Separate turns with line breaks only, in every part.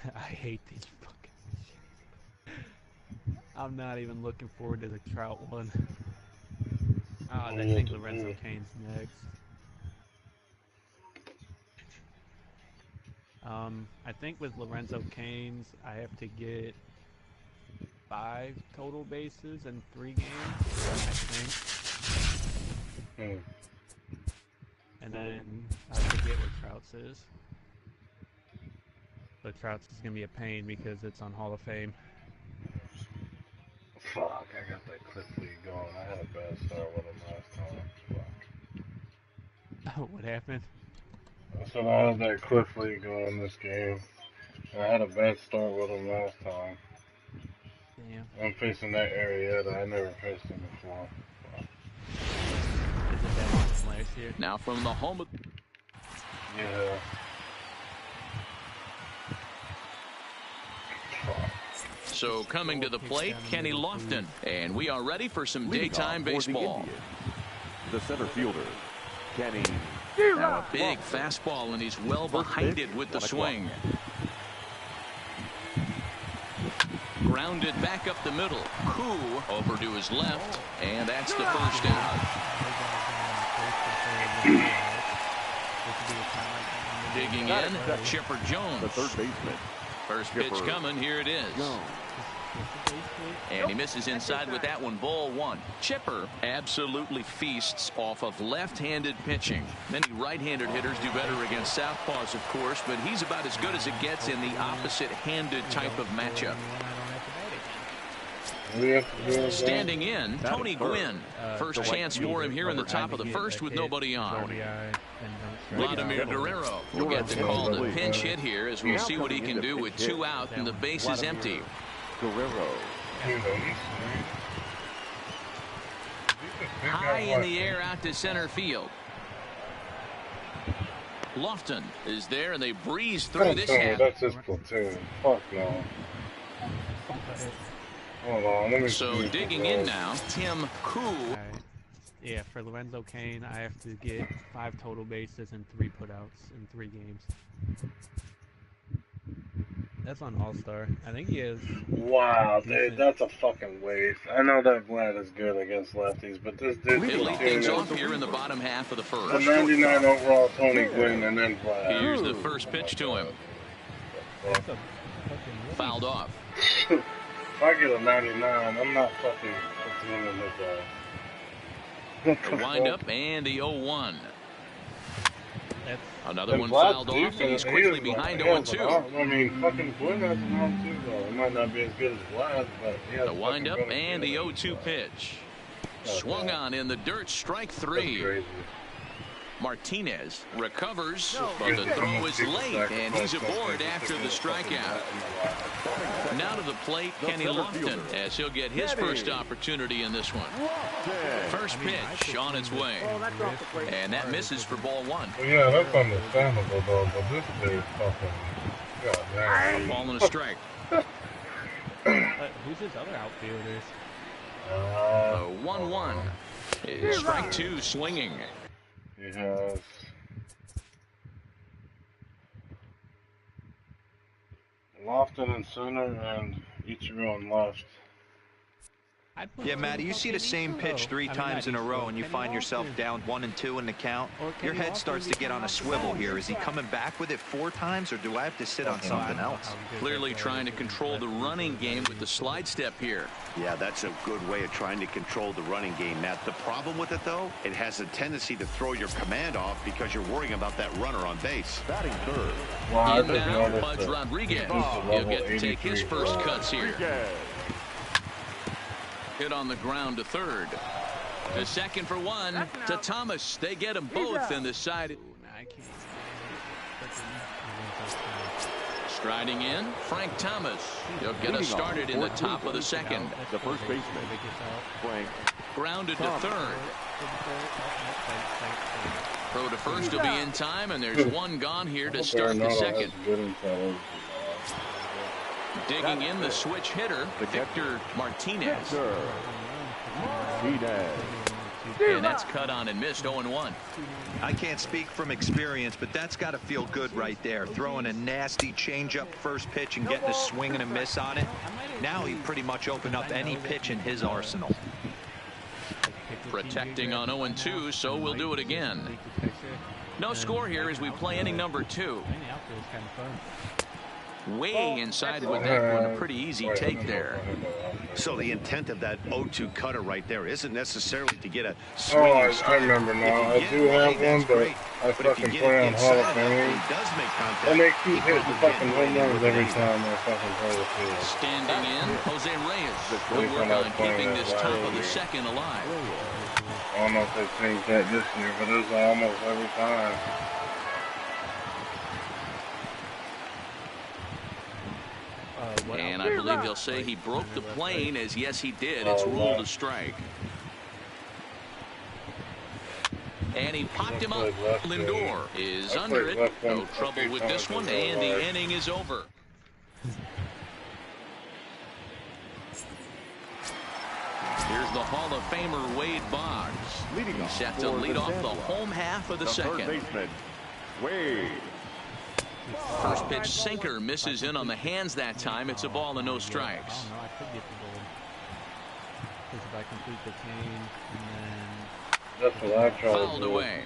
I hate these fucking shit. I'm not even looking forward to the Trout one. I think Lorenzo Cain's next. I think with Lorenzo Cain's, I have to get 5 total bases in 3 games, I think. And then I forget what Trout's is. But Trout's is going to be a pain because it's on Hall of Fame.
Fuck, I got that clip lead going. I had a bad start with him last time. Fuck.
What happened?
I said I had that cliff lead going this game. I had a bad start with him last time.
Damn.
I'm facing that area that I never faced him before.
Is it better than last year?
Now from the home of...
Yeah.
So coming to the plate, Kenny Lofton. And we are ready for some daytime baseball.
The center fielder, Kenny.
Now a big fastball, and he's well behind it with the swing. Grounded back up the middle. Koo over to his left, and that's the first out. Digging in, Chipper Jones.
The third baseman.
First pitch coming, here it is. And he misses inside with that one, ball 1. Chipper absolutely feasts off of left-handed pitching. Many right-handed hitters do better against southpaws, of course, but he's about as good as it gets in the opposite-handed type of matchup. Standing in, Tony Gwynn. First chance for him here in the top of the first with nobody on. Vladimir Guerrero will get the call to pinch hit here as we'll see what he can do with 2 out and the base is empty.
Guerrero.
High in the air out to center field. Lofton is there and they breeze through this half.
That's his platoon. Fuck no. Hold on, let me
so digging in now, Tim Koo.
Right. Yeah, for Lorenzo Cain, I have to get 5 total bases and 3 putouts in 3 games. That's on All-Star. I think he is.
Wow, dude, that's a fucking waste. I know that Vlad is good against lefties, but this dude
He'll lead things off here in the bottom half of the first.
A 99 overall Tony Gwynn and then Vlad.
Here's the first pitch to him. Fouled off.
If I get a 99, I'm not fucking continuing this
The wind up and the 0-1. Another one
Vlad
fouled off, and he's quickly behind 0-2.
I mean, fucking Gwynn has an arm too, though. It might not be as good as Vlad, but he has
the wind up and the 0-2 pitch. Swung on in the dirt, strike 3. Martinez recovers, but the throw is late, and he's aboard after the strikeout. Now to the plate, Kenny Lofton, as he'll get his first opportunity in this one. First pitch on its way, and that misses for ball 1.
Well, yeah, that's understandable, though, but this dude fucking...
A ball and a strike.
Who's his other outfielders?
1-1. Strike 2 swinging.
He has Lofton in center and Ichiro on left.
Yeah, Matty, you see the same pitch 3 times in a row and you find yourself down 1-2 in the count. Your head starts to get on a swivel here. Is he coming back with it 4 times, or do I have to sit on something else?
Clearly trying to control the running game with the slide step here.
Yeah, that's a good way of trying to control the running game, Matt. The problem with it, though, it has a tendency to throw your command off because you're worrying about that runner on base.
Batting third.
Wow,
In now, Pudge Rodriguez. He'll get to take his first cuts here. Hit on the ground to third. To second for 1. To Thomas. They get them both in the side. Striding in, Frank Thomas. He'll get us started in the top of the second.
The first baseman, Frank.
Grounded to third. Throw to first will be in time, and there's 1 gone here to start the second. Digging in the switch hitter, Victor Martinez. And that's cut on and missed. 0-1.
I can't speak from experience, but that's got to feel good right there. Throwing a nasty changeup first pitch and getting a swing and a miss on it. Now he pretty much opened up any pitch in his arsenal.
Protecting on 0-2, so we'll do it again. No score here as we play inning number 2. Way inside with that one. A pretty easy take there.
So the intent of that 0-2 cutter right there isn't necessarily to get a swing.
I remember now. I do have one, but I fucking play on Hall of Fame. And they keep hitting fucking home runs every time I fucking play the field.
Standing in, Jose Reyes. Good work on keeping this top of the second alive.
I don't know if they changed that this year, but it's almost every time.
And I believe they'll say he broke the plane, as yes he did. It's ruled a strike. And he popped him up. Lindor is under it. No trouble with this one, and the inning is over. Here's the Hall of Famer Wade Boggs. He's set to lead off the home half of the second.
Third baseman, Wade.
First pitch sinker misses in on the hands that time. It's a ball and no strikes.
I could get the goal. Because if I complete the change and then
That's what I try
fouled
to do.
away.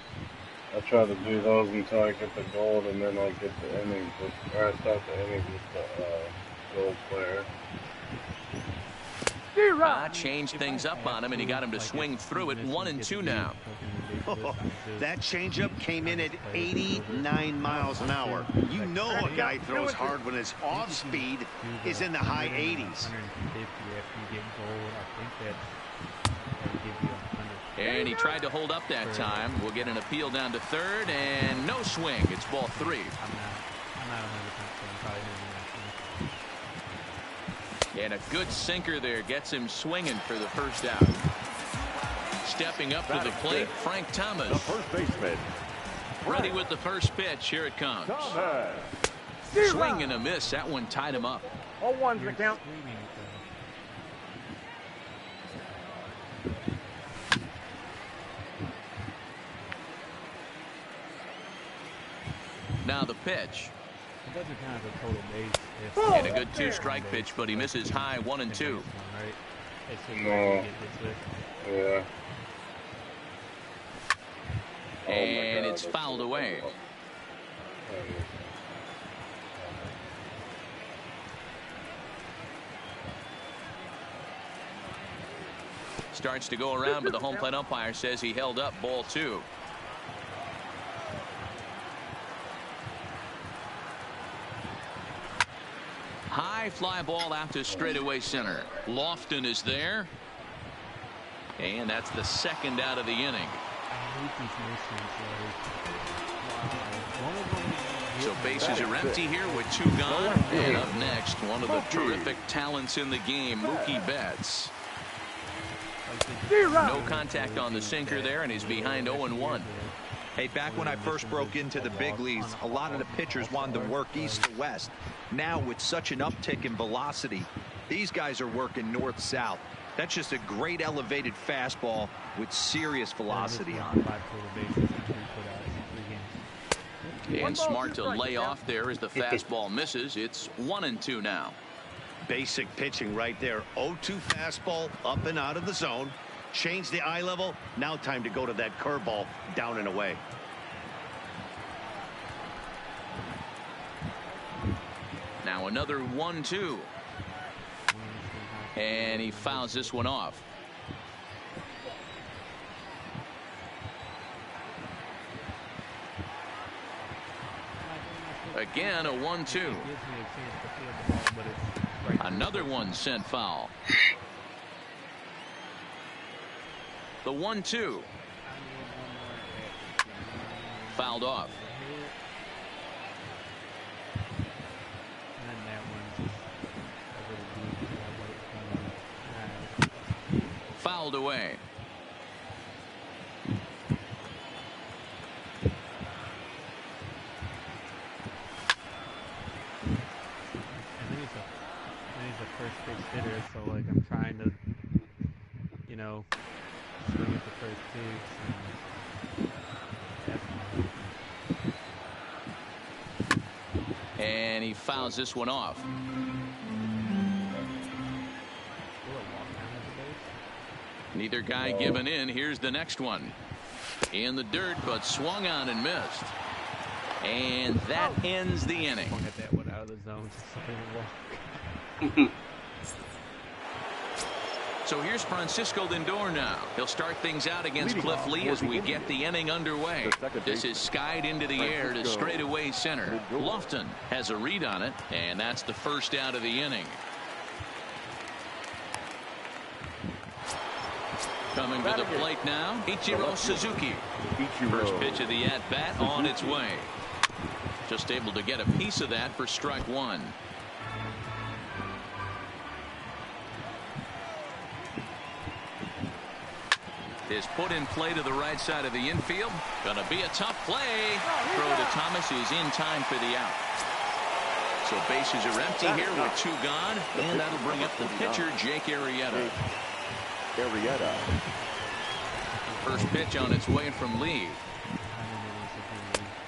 I try to do those until I get the gold, and then I get the innings with, or I start the innings with the gold player.
Changed things up on him, and he got him to swing through it. 1-2 now.
That changeup came in at 89 miles an hour. You know a guy throws hard when his off speed is in the high 80s.
And he tried to hold up that time. We'll get an appeal down to third, and no swing. It's ball 3.
I'm not 100% probably
And a good sinker there gets him swinging for the first out. Stepping up to the plate, Frank Thomas.
The first baseman,
Ready with the first pitch. Here it comes.
Thomas.
Swing and a miss. That one tied him up.
0-1's the count.
Now the pitch.
It doesn't count as a total base.
And a good 2-strike pitch, but he misses high 1-2.
No. Yeah.
And it's fouled away. Starts to go around, but the home plate umpire says he held up. Ball 2. High fly ball out to straightaway center. Lofton is there. And that's the second out of the inning. So bases are empty here with 2 gone. And up next, one of the terrific talents in the game, Mookie Betts. No contact on the sinker there, and he's behind 0-1.
Hey, back when I first broke into the big leagues, a lot of the pitchers wanted to work east to west. Now, with such an uptick in velocity, these guys are working north-south. That's just a great elevated fastball with serious velocity on it.
And smart to lay off there as the fastball misses. It's 1-2 now.
Basic pitching right there. 0-2 fastball up and out of the zone. Change the eye level. Now time to go to that curveball down and away.
Now another 1-2. And he fouls this one off. Again, a 1-2. Another one sent foul. The 1-2. Fouled off. Fouled away.
First base hitter, so like I'm trying to, swing at the first two. So
And he fouls this one off. Neither guy giving in. Here's the next one. In the dirt, but swung on and missed. And that ends the inning.
I'll get that one out of the zone so it won't walk.
So here's Francisco Lindor now. He'll start things out against Cliff Lee as we get the inning underway. This is skied into the air to straightaway center. Lofton has a read on it, and that's the first out of the inning. Coming to the plate now, Ichiro Suzuki. First pitch of the at-bat on its way. Just able to get a piece of that for strike one. Is put in play to the right side of the infield. Gonna be a tough play. Throw to Thomas is in time for the out. So bases are empty here with two gone, and that'll bring up the pitcher, Jake Arrieta. First pitch on its way from Lee.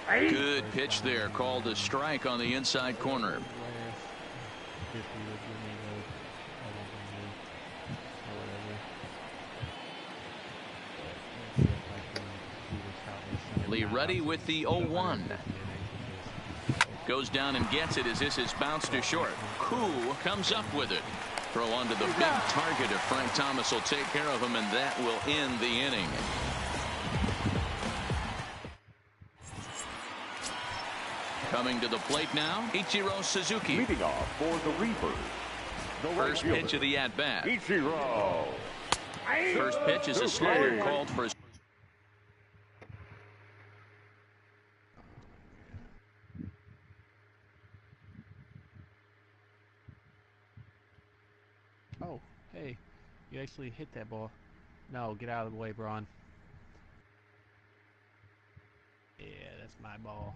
Good pitch there, called a strike on the inside corner. Lee ready with the 0-1. Goes down and gets it as this is bounced to short. Koo comes up with it. Throw onto the big target if Frank Thomas will take care of him, and that will end the inning. Coming to the plate now, Ichiro Suzuki.
Leading off for the Reapers.
First pitch of the at-bat.
Ichiro.
First pitch is a slider called for.
Oh, hey, you actually hit that ball. No, get out of the way, Braun. Yeah, that's my ball.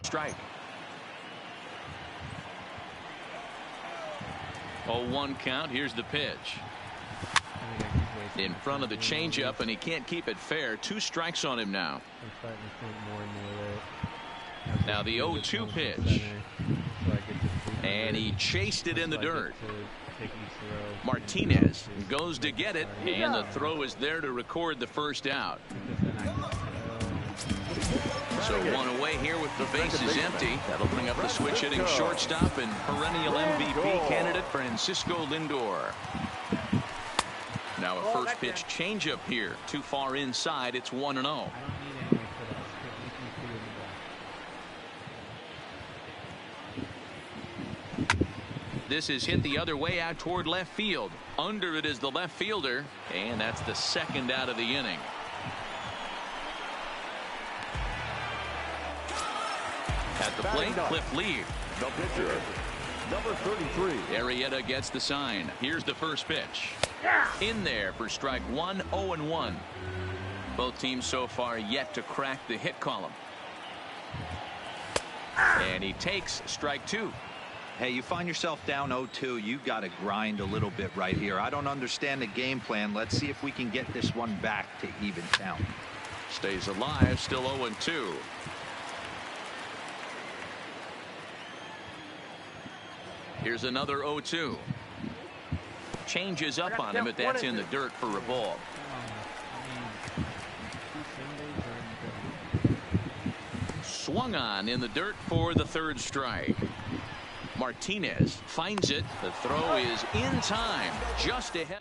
Strike. 0-1 count. Here's the pitch. In front of the changeup, and he can't keep it fair. 2 strikes on him now. Now the 0-2 pitch. And he chased it in the dirt. Martinez goes to get it, and the throw is there to record the first out. So one away here with the bases empty. That'll bring up the switch hitting shortstop and perennial MVP candidate Francisco Lindor. Now a first pitch changeup here. Too far inside. It's 1-0. This is hit the other way out toward left field. Under it is the left fielder, and that's the second out of the inning. At the plate, Cliff Lee.
The pitcher, number 33.
Arrieta gets the sign. Here's the first pitch. In there for strike one, 0-1. Both teams so far yet to crack the hit column. And he takes strike 2.
Hey, you find yourself down 0-2. You got to grind a little bit right here. I don't understand the game plan. Let's see if we can get this one back to even count.
Stays alive, still 0-2. Here's another 0-2. Changes up on him, but that's in the dirt for a ball. Swung on in the dirt for the third strike. Martinez finds it. The throw is in time, just ahead.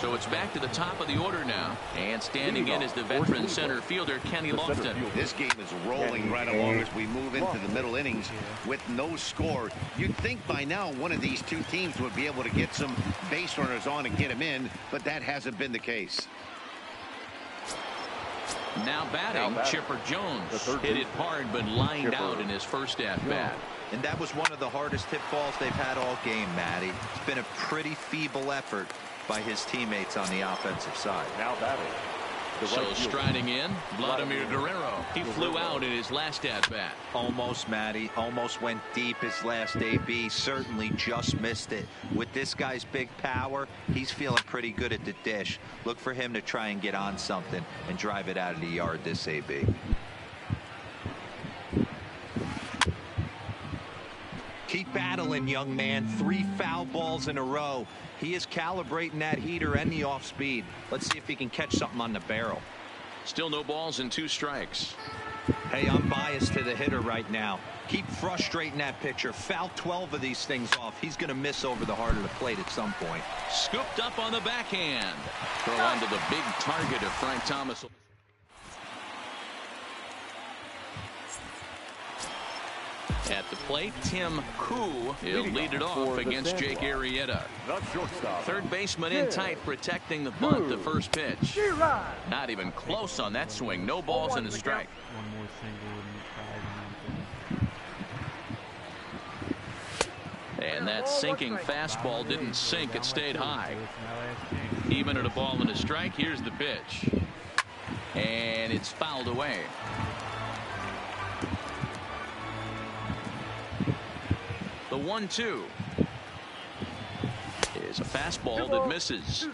So it's back to the top of the order now. And standing in is the veteran center fielder, Kenny Lofton.
This game is rolling right along as we move into the middle innings with no score. You'd think by now one of these two teams would be able to get some base runners on and get them in, but that hasn't been the case.
Now batting, Chipper Jones. Hit it hard, but lined out in his first at-bat.
And that was one of the hardest hit balls they've had all game, Matty. It's been a pretty feeble effort by his teammates on the offensive side.
Now batting.
So striding in, Vladimir Guerrero. He flew out in his last at-bat.
Almost, Matty. Almost went deep his last AB. Certainly just missed it. With this guy's big power, he's feeling pretty good at the dish. Look for him to try and get on something and drive it out of the yard this AB. Keep battling, young man. 3 foul balls in a row. He is calibrating that heater and the off speed. Let's see if he can catch something on the barrel.
Still no balls and 2 strikes.
Hey, I'm biased to the hitter right now. Keep frustrating that pitcher. Foul 12 of these things off. He's going to miss over the heart of the plate at some point.
Scooped up on the backhand. Throw onto the big target of Frank Thomas. At the plate, Tim Koo. He'll lead it off against Jake Arrieta. Third baseman in tight, protecting the bunt. The first pitch. Not even close on that swing. No balls and a strike.
One more single
And that sinking fastball didn't sink. It stayed high. Even at a ball and a strike, here's the pitch. And it's fouled away. The 1-2 is a fastball that misses.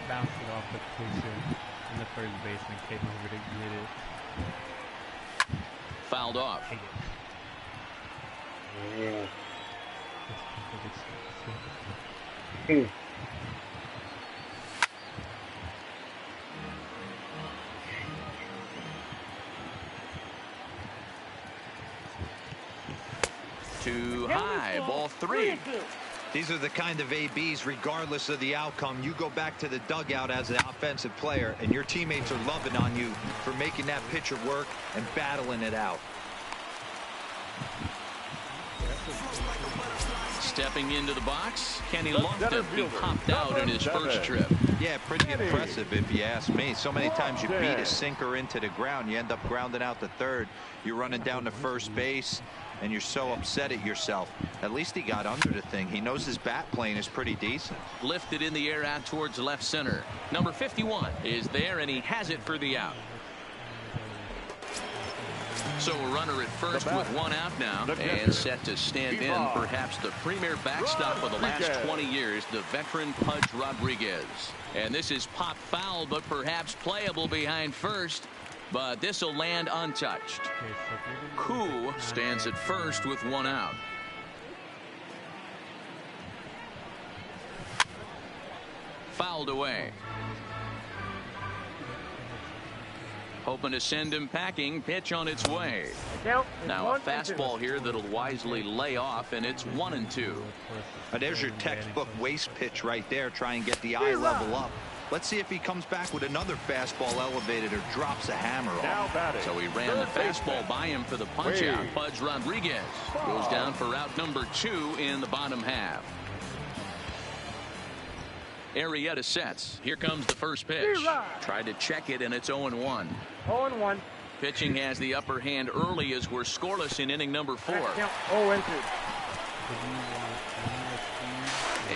Bounced it off the pitcher, and the first baseman came over to get it.
Fouled off. Too high. Ball 3.
These are the kind of ABs, regardless of the outcome. You go back to the dugout as an offensive player, and your teammates are loving on you for making that pitcher work and battling it out.
Stepping into the box, Kenny Lofton. He popped out in his first trip.
Yeah, pretty impressive if you ask me. So many times you beat a sinker into the ground, you end up grounding out to third. You're running down to first base, and you're so upset at yourself. At least he got under the thing. He knows his bat plane is pretty decent.
Lifted in the air out towards left center. Number 51 is there, and he has it for the out. So a runner at first with 1 out now, and set to stand in perhaps the premier backstop of the last 20 years, the veteran Pudge Rodriguez. And this is pop foul, but perhaps playable behind first. But this will land untouched. Koo stands at first with 1 out. Fouled away. Hoping to send him packing. Pitch on its way. Now a fastball here that'll wisely lay off, and it's 1-2.
There's your textbook waste pitch right there. Try and get the eye level up. Let's see if he comes back with another fastball elevated or drops a hammer off.
So he ran the fastball by him for the punch out. Pudge Rodriguez goes down for out number 2 in the bottom half. Arrieta sets. Here comes the first pitch. Tried to check it, and it's 0-1.
0-1.
Pitching has the upper hand early as we're scoreless in inning number 4.
0-2.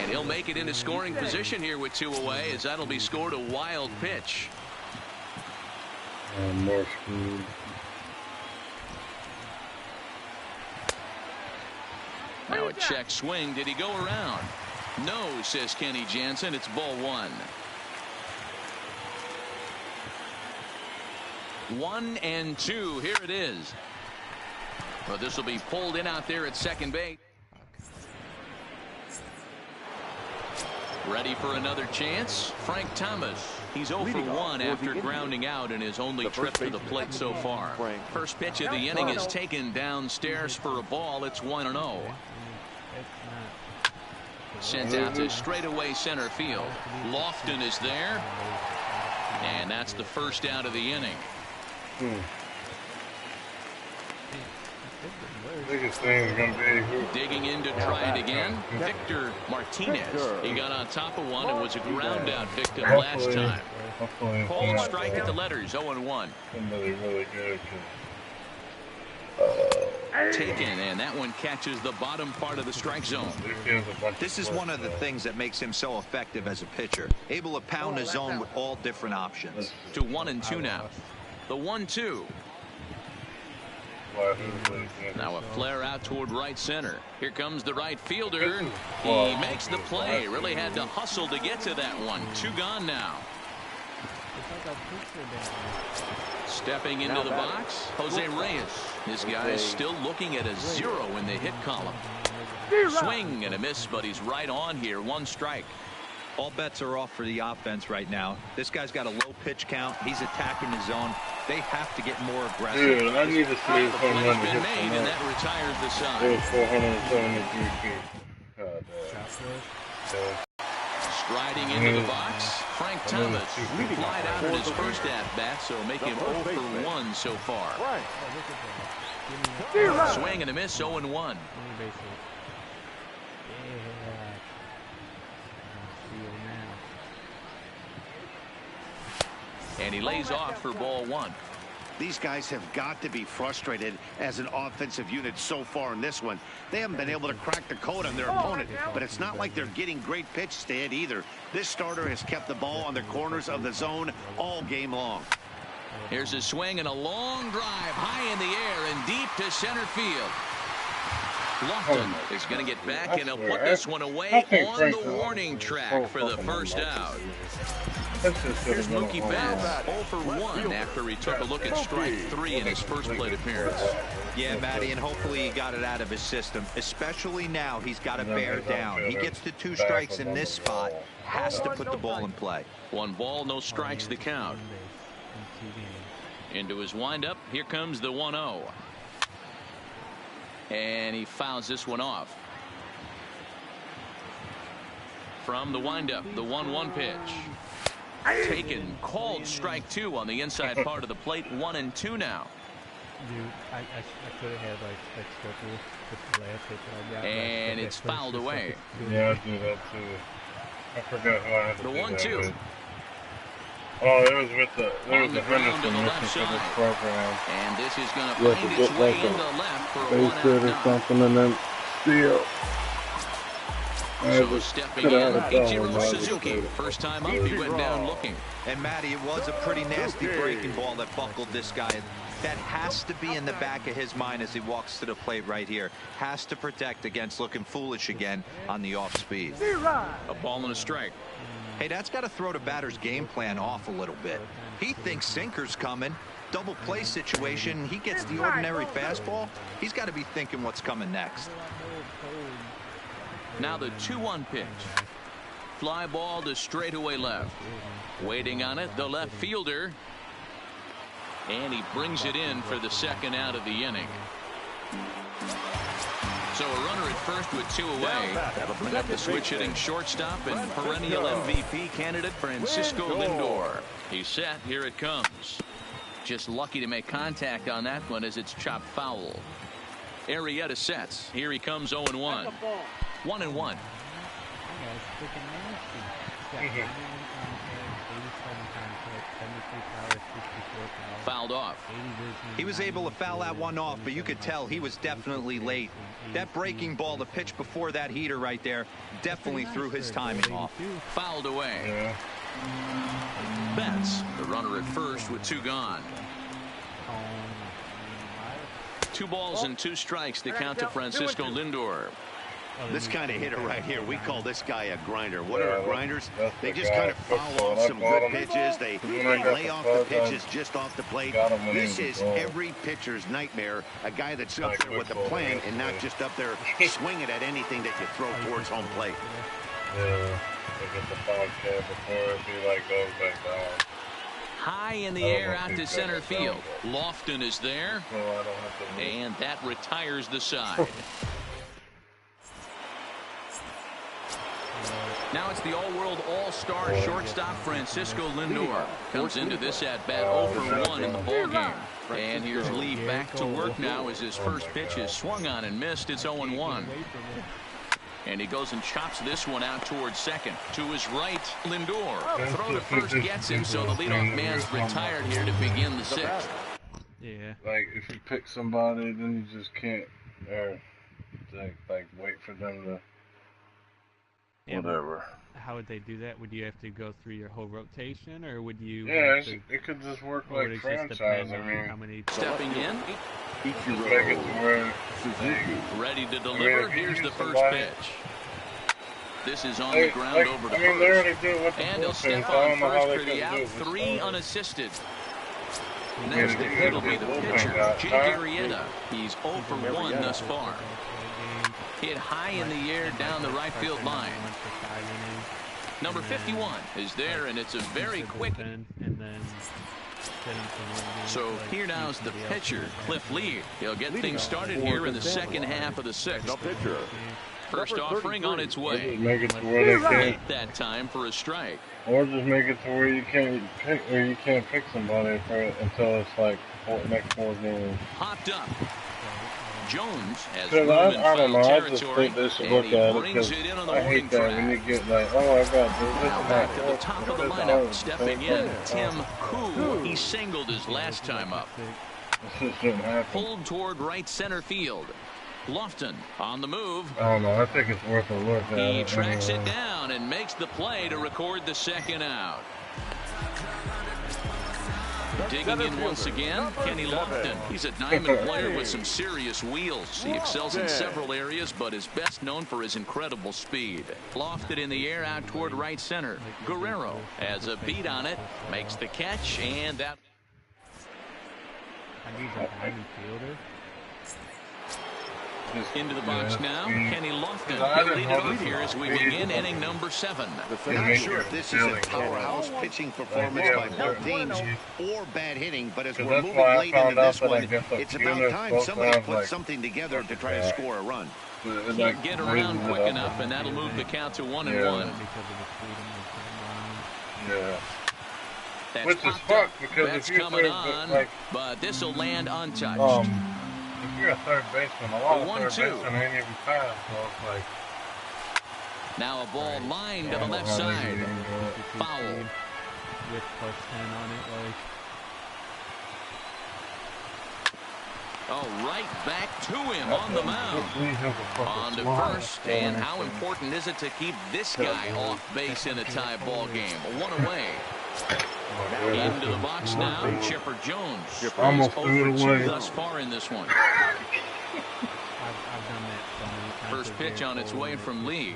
And he'll make it into scoring position here with 2 away, as that'll be scored a wild pitch.
More speed.
Now a check swing. Did he go around? No, says Kenny Jansen. It's ball 1. 1-2. Here it is. Well, this will be pulled in out there at second base. Ready for another chance. Frank Thomas. He's 0 for 1 after grounding out in his only trip to the plate so far. First pitch of the inning is taken downstairs for a ball. It's 1-0. Sent out to straightaway center field. Lofton is there. And that's the first out of the inning.
Biggest thing is going to be who.
Digging in to try it again. Victor Martinez. He got on top of one and was a ground out victim last time. Called strike at the letters. 0-1.
Somebody really good.
Taken, and that one catches the bottom part of the strike zone.
This is one of the things that makes him so effective as a pitcher. Able to pound the zone with all different options.
To 1-2 now. The 1-2. Now a flare out toward right center. Here comes the right fielder. He makes the play. Really had to hustle to get to that one. 2 gone now. Stepping into the box, Jose Reyes. This guy is still looking at a 0 in the hit column. Swing and a miss, but he's right on here. 1 strike.
All bets are off for the offense right now. This guy's got a low pitch count. He's attacking the zone. They have to get more aggressive.
Dude, I need to see if I'm going to hit
made, and that retires the side.
It was 473 feet. God damn.
Striding into the box, Frank Thomas flied out in his first at-bat, so make him 0 for 1 so far. Swing and a miss, 0-1. And he lays off for ball 1.
These guys have got to be frustrated as an offensive unit so far in this one. They haven't been able to crack the code on their opponent, but it's not like they're getting great pitches to hit either. This starter has kept the ball on the corners of the zone all game long.
Here's a swing and a long drive high in the air and deep to center field. Lofton is going to get back, and he'll put this one away on the warning track for the first out. Here's Mookie Betts, 0 for 1 after he took a look at strike 3 in his first plate appearance.
Yeah, Matty, and hopefully he got it out of his system. Especially now, he's got to bear down. He gets to 2 strikes in this spot, has to put the ball in play.
1 ball, no strikes the count. Into his windup, here comes the 1-0. And he fouls this one off. From the windup, the 1-1 pitch. Taken, called strike 2 on the inside part of the plate. 1-2 now.
Dude, I could have had like triple with the last hit that I got.
And it's fouled away.
Yeah, I do that too. I forgot who I had to
the
do
1-2.
Oh, it was with the Henderson mission for this program.
And this is going to find its way into left for a 1-out
or something, and then steal.
So stepping in, Ichiro Suzuki. First time up, he went down looking.
And Matty, it was a pretty nasty breaking ball that buckled this guy. That has to be in the back of his mind as he walks to the plate right here. Has to protect against looking foolish again on the off speed.
A ball and a strike.
Hey, that's got to throw the batter's game plan off a little bit. He thinks sinker's coming. Double play situation. He gets the ordinary fastball. He's got to be thinking what's coming next.
Now the 2-1 pitch. Fly ball to straightaway left. Waiting on it, the left fielder. And he brings it in for the second out of the inning. So a runner at first with 2 away. Bring up the switch hitting shortstop and perennial MVP candidate Francisco Lindor. He's set. Here it comes. Just lucky to make contact on that one as it's chopped foul. Arrieta sets. Here he comes 0-1. 1-1. Fouled off.
He was able to foul that one off, but you could tell he was definitely late. That breaking ball, the pitch before that heater right there, definitely threw his timing off.
Fouled away. Betts, the runner at first with 2 gone. 2 balls and 2 strikes to count to Francisco Lindor.
This kind of hitter right here, we call this guy a grinder. What are grinders? They just kind of foul off some good pitches. They lay off the pitches just off the plate. This is every pitcher's nightmare. A guy that's up there with a plan and not just up there swinging at anything that you throw towards home plate.
Yeah, they get the foul cat before he like goes back down.
High in the air out to center field. Lofton is there. And that retires the side. Now it's the all-world all-star shortstop Francisco Lindor. Comes into this at-bat 0 for 1 in the ballgame. And here's Lee back to work now as his first pitch is swung on and missed. It's 0-1. And he goes and chops this one out towards second. To his right, Lindor. Throw to first gets him, so the leadoff man's retired here to begin the 6th.
Yeah.
Like, if you pick somebody, then you just can't, like wait for them to, whatever.
How would they do that? Would you have to go through your whole rotation, or would you?
Yeah, it could just work like franchise. I mean,
how many
stepping in.
just make it to where
Ready to deliver. Here's the first pitch. This is on the ground over to
I mean, they already do it with the
and he'll
bullpen,
step
so I
on
don't know how
first
they
for the
could
out.
do it.
3 unassisted.
Yeah,
Next
they
it'll be
do
the
the bullpen
pitcher,
guy.
Jake Arrieta. He's 0 for 1 thus far. Hit high in the air down the right field line. Number 51 is there, and it's a very quick. So here now is the pitcher, Cliff Lee. He'll get things started here in the second half of the 6th. First offering on its way.
Just make it to where they can't.
That time for a strike.
Or just make it to where you can't pick somebody until it's like next 4 games.
Popped up. Jones has
Because
room in
I don't know,
foul
I just
territory,
think they should
and
look
he
at it
brings
because
it in on the
I
warning
hate that when you
track.
get like, oh, I got this
Now
and
back
that.
to the top of the lineup, stepping in, Tim Koo. He singled his last time up.
This shouldn't happen.
Pulled toward right center field. Lofton on the move.
I don't know, I think it's worth a look at
He
it.
tracks it down and makes the play to record the second out. Digging in once again, Kenny Lofton. He's a diamond player with some serious wheels. He excels in several areas, but is best known for his incredible speed. Lofted in the air out toward right center. Guerrero has a beat on it, makes the catch, and that.
I need a diamond fielder.
Into the box now, Kenny Lofton. He'll lead it off here as we begin inning number 7.
Not sure if this is a powerhouse pitching performance by both teams or bad hitting, but as we're moving late into this one, it's about time somebody puts something together to try to score a run.
Can't get around quick enough, and that'll move the count to 1-1.
Yeah.
That's
Which is fucked because if you're
coming
third,
on,
like,
but this will land untouched.
if you're a third baseman, a lot of
1-2.
third basemen ain't even fast, so it's like.
Now a ball lined to the left side. Foul.
With +10 on it, like.
Oh, right back to him on the mound. On to first, and how important is it to keep this guy off base in a tie ball game? 1 away. Into the box now, Chipper Jones.
Almost threw it away.
Thus far in this one.
I've done that so many times.
First pitch on its way from Lee.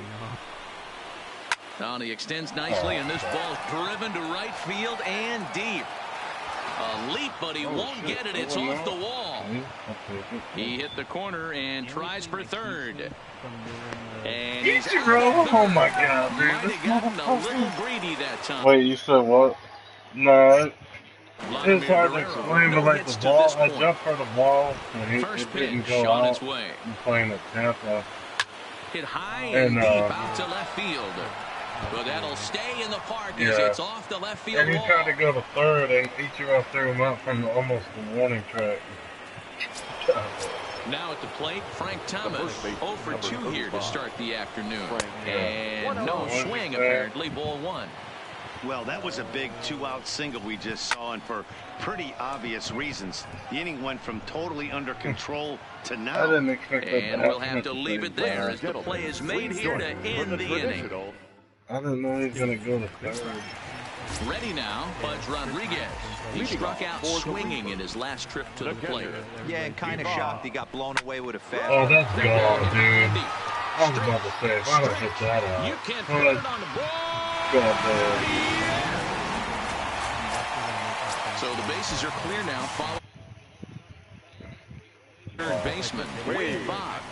Now he extends nicely, and this ball's driven to right field and deep. A leap, but he won't get it. It's off the wall. He hit the corner and tries for third. And he's out.
Oh my god, dude.
Might have gotten a little greedy that time.
Wait, you said what? No,
Vladimir
it's hard to
Guerrero,
explain,
no
but like
hits
the
to
ball,
this
I
point.
jumped for the ball, and
First
it didn't
pitch
go
on
out.
its way.
I'm playing at Tampa.
Hit high
And,
and deep out to left field. But that'll stay in the park as it's off the left field
And he
wall.
tried to go to third, and Ichiro threw him out from almost the warning track.
Now at the plate, Frank Thomas. 0 for 2 here to start the afternoon. And no swing, apparently. Ball 1.
Well, that was a big 2-out single we just saw, and for pretty obvious reasons. The inning went from totally under control to
I
now.
didn't expect that.
And we'll have to leave it there as the play is made here to end the inning.
I didn't know he was going to go to third.
Ready now, Budge Rodriguez. He struck out swinging in his last trip to the plate.
Yeah, and kind of shocked he got blown away with a fastball.
Oh, that's gone, dude. I was about to say, if I don't hit that out.
You can't put it on the ball.
God damn.
So the bases are clear now. Follow third baseman, Wade Boggs.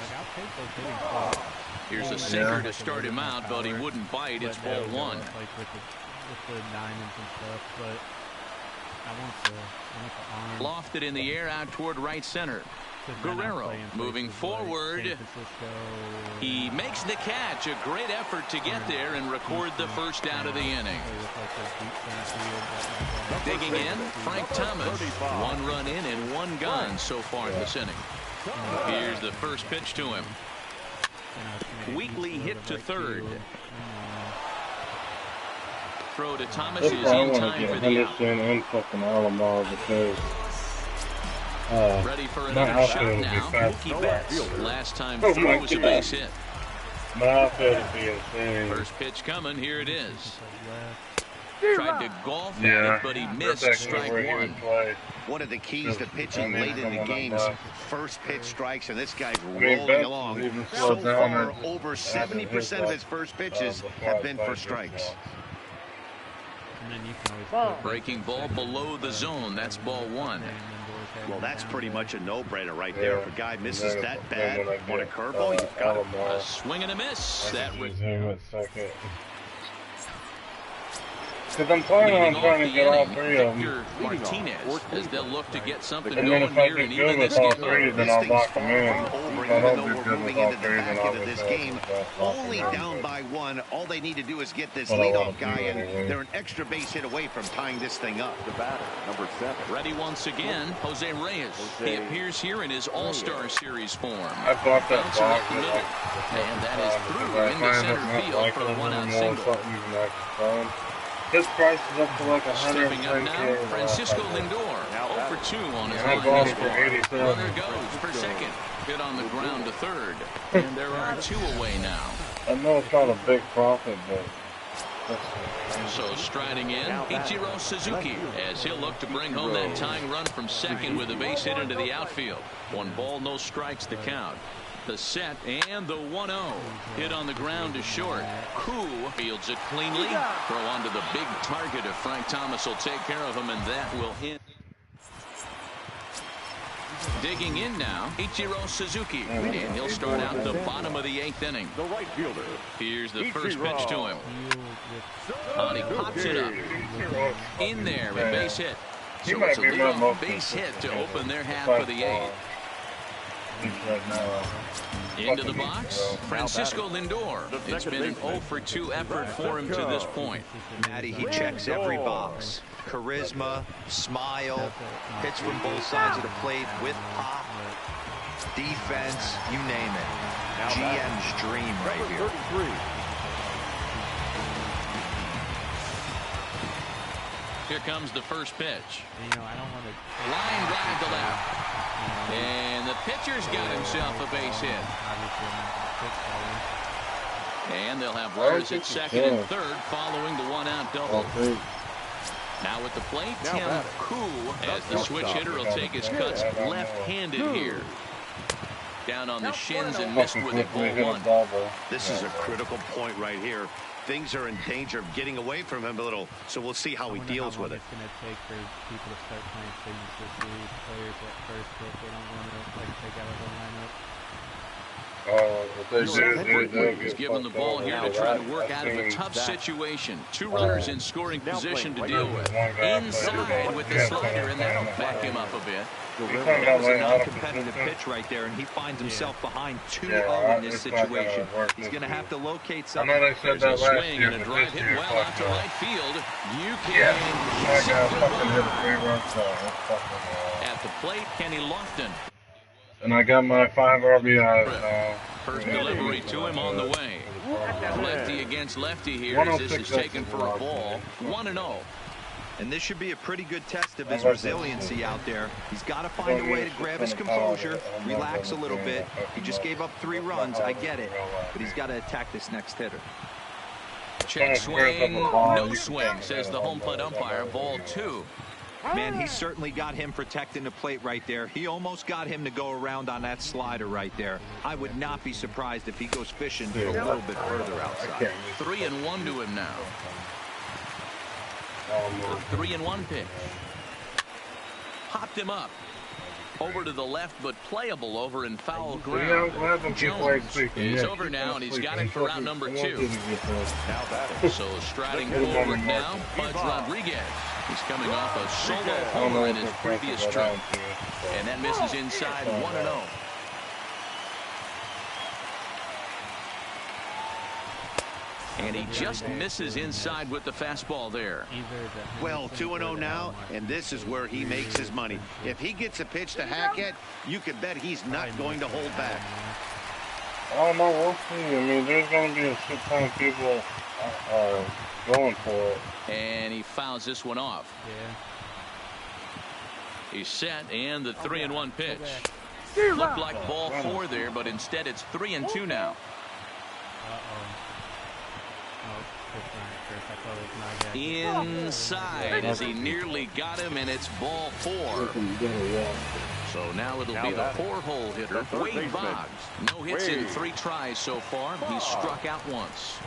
Here's a sinker to start him out, but he wouldn't bite. It's ball 1.
Like with the diamonds and stuff, but I want the arm.
Lofted in the air out toward right center. Guerrero moving forward. He makes the catch. A great effort to get there and record the first out of the inning. Digging in, Frank Thomas. 1 run in and 1 gone so far in this inning. Here's the first pitch to him. Weakly hit to third. Throw to Thomas is
I
in
want to
time
get
for the out.
Henderson and fucking Alomar because
Ready for
my
another shot
outfield will be
now.
fast.
Mookie Betts. Last time
Oh
through
my
was a
God.
base hit.
My outfield will be insane.
First pitch coming. Here it is. Tried to golf at
Yeah,
it, but he
that's
missed
actually
strike
where he
one.
would play.
One of the keys to pitching late in the games, first pitch strikes, and this guy's
I mean,
rolling
Betts
along.
has even
So
slowed down
far,
at-
over
after
70% of his first pitches
before
have
I
been
played
for
this
strikes.
one.
And then you can always put
Breaking ball below the zone. That's ball one.
Well, that's pretty much a no-brainer right there. If a guy misses
And
that
then
bad
when I
on a
get,
curveball, you've got it.
Alomar,
A swing and a miss.
I
That
can
would
use him at second. Because I'm planning on
leading off
trying to
the
get all
inning,
three of them.
Victor Martinez, as they'll look to get something
And then
going
if I
here,
get
and
good
even
with
this
all
game.
three, then
This
I'll
thing's
lock them
far
in.
from over,
If I
even
don't
though
do
we're
good
moving
with all
into the
three,
back
then
end of this
obviously
game.
I'll just lock
Only
them in.
down by one. All they need to do is get this
What I
leadoff
wanna do
guy, and
anyway.
they're an extra base hit away from tying this thing up.
The batter, number 7.
Ready once again, Jose Reyes. He appears here in his All-Star Series form.
I bought that
Bouncing
box
up the
at
middle.
like
And that is through
because I
into
find
center
it not
field
like
for a
it
one-out
anymore,
single.
something even I can find. His price is up to like
Stepping up now,
110K.
Francisco Lindor. 0 for 2 on his
And I
line
bought
this
him for
ball.
87.
Runner goes for second. Hit on the ground to third. And there are 2 away now.
I know it's not a big profit, but
So striding in, Ichiro Suzuki, as he'll look to bring home that tying run from second with a base hit into the outfield. 1 ball, no strikes to count. The set and the 1-0. Hit on the ground to short. Koo fields it cleanly. Throw onto the big target if Frank Thomas will take care of him, and that will hit. Digging in now, Ichiro Suzuki, and he'll start out the bottom of the 8th inning.
The right fielder.
Here's the first pitch to him. And he pops it up. In there, a base hit.
He
So
might
it's a
be my
leadoff
most
base hit to
consistent
open their half
by
of the
far.
8th.
At least right now.
Into the box, Francisco Lindor. It's been an 0 for 2 effort for him to this point.
Matty, he checks every box. Charisma, smile, pitch from both sides of the plate with pop, defense, you name it. GM's dream right here.
33.
Here comes the first pitch.
You know, I don't want to.
Line drive to left. And the pitcher's got himself a base hit. And they'll have runners at second and third following the 1-out double. Now at the plate, Tim Koo, as the switch hitter will take his cuts left-handed here. Down on the shins and missed with it, ball 1.
This is a critical point right here. Things are in danger of getting away from him a little, so we'll see how he deals with it.
It's going to take for people to start playing signatures for these players at first if they don't want to like take out of the lineup.
He's given the ball here to try to work out of a tough situation. 2 runners in scoring position to deal with. Inside with the slider, and that'll back him up a bit.
That was a non-competitive pitch right there, and he finds himself behind 2-0 in this situation. He's going to have to locate
I know
something.
they said
There's
that
a
last
swing
year,
and a
but
drive
this
hit
year,
well out
fuck
to
no.
right field. You
Yeah,
can
my
see
guy
the
fucking hit a
run.
3-run shot. That's fucking
At the plate, Kenny Lofton.
And I got my 5 RBIs now.
First delivery to him on the way. Lefty against lefty here as this is taken for a ball. 1-0.
And this should be a pretty good test of his resiliency out there. He's got to find a way to grab his composure, relax a little bit. He just gave up 3 runs, I get it. But he's got to attack this next hitter.
Check swing, no swing, says the home plate umpire. Ball 2.
Man, he certainly got him protecting the plate right there. He almost got him to go around on that slider right there. I would not be surprised if he goes fishing for a little bit further outside.
3-1 to him now. The 3-1 pitch. Popped him up. Over to the left, but playable over in foul ground. Jones is over now, and he's got it for round number 2. So striding forward now, Pudge Rodriguez. He's coming off a solo homer in his previous trip. And that misses inside 1-0. And he just misses inside with the fastball there.
Well, 2-0 now, and this is where he makes his money. If he gets a pitch to Hackett, you can bet he's not going to hold back.
Oh, no, we'll see. I mean, there's going to be a shit ton of people going for it.
And he fouls this one off.
Yeah.
He's set, and the 3-1 pitch. Looked like ball 4 there, but instead it's 3-2 now. Inside as he nearly got him, and it's ball 4. So now it'll be the 4-hole hitter, Wade Boggs. No hits in 3 tries so far. He's struck out once.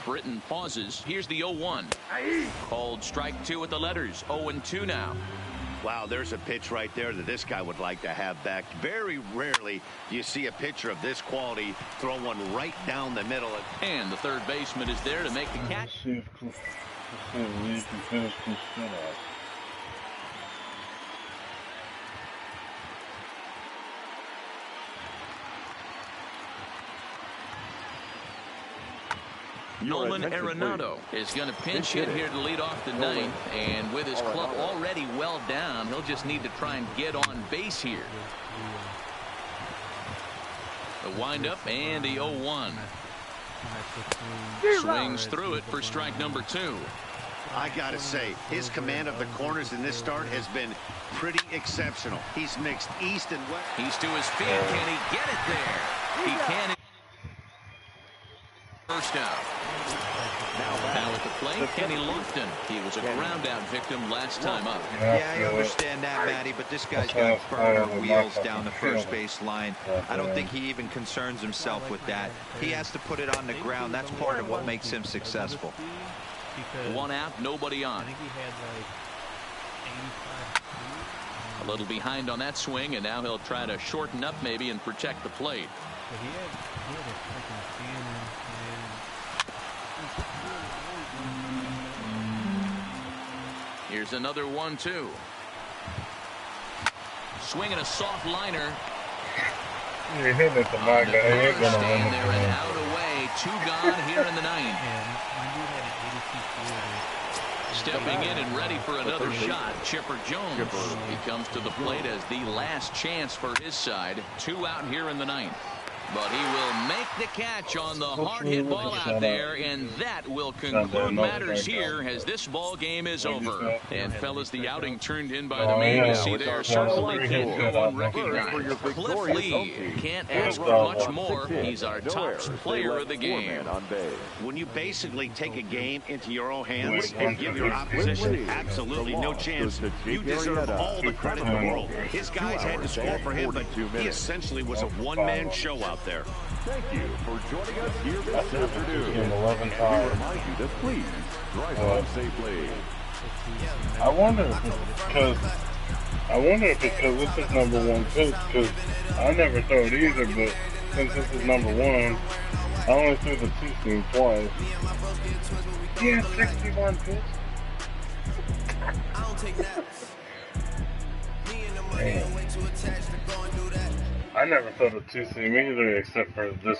Britton pauses. Here's the 0-1. Called strike 2 with the letters. 0-2 now.
Wow, there's a pitch right there that this guy would like to have back. Very rarely do you see a pitcher of this quality throw one right down the middle.
And the third baseman is there to make the catch. Nolan Arenado is going to pinch hit here to lead off the 9th, and with his club already well down, he'll just need to try and get on base here. The windup and the 0-1. Swings through it for strike number 2.
I gotta say, his command of the corners in this start has been pretty exceptional. He's mixed east and west.
He's to his feet. Can he get it there? He can. First out. Now at the plate, Kenny Lofton. He was a ground out victim last time up.
Yeah, I understand that, Matty, but this guy's got burner wheels down the first base line. I don't think he even concerns himself with that. He has to put it on the ground. That's part of what makes him successful.
1 out, nobody on. A little behind on that swing, and now he'll try to shorten up maybe and protect the plate. Here's another 1-2. Swinging a soft liner.
You're hitting it to my guy.
Staying there and out away. 2 gone here in the 9th. Stepping in and ready for another shot, Chipper Jones. He comes to the plate as the last chance for his side. 2 out here in the 9th. But he will make the catch on the hard hit ball out there, and that will conclude matters here as this ball game is over. And fellas, the outing turned in by the main you see there certainly can't go unrecognized. Cliff Lee can't ask for much more. He's our top player of the game.
When you basically take a game into your own hands and give your opposition absolutely no chance, you deserve all the credit in the world. His guys had to score for him, but he essentially was a one-man show out there.
Thank you for joining us here this afternoon. And we remind you to please drive home safely.
I wonder if this is number 1 pitch, because I never throw it either, but since this is number 1, I only threw the 2-seam twice. Yeah, 61 pitch. I never thought of 2-seam either, except for this.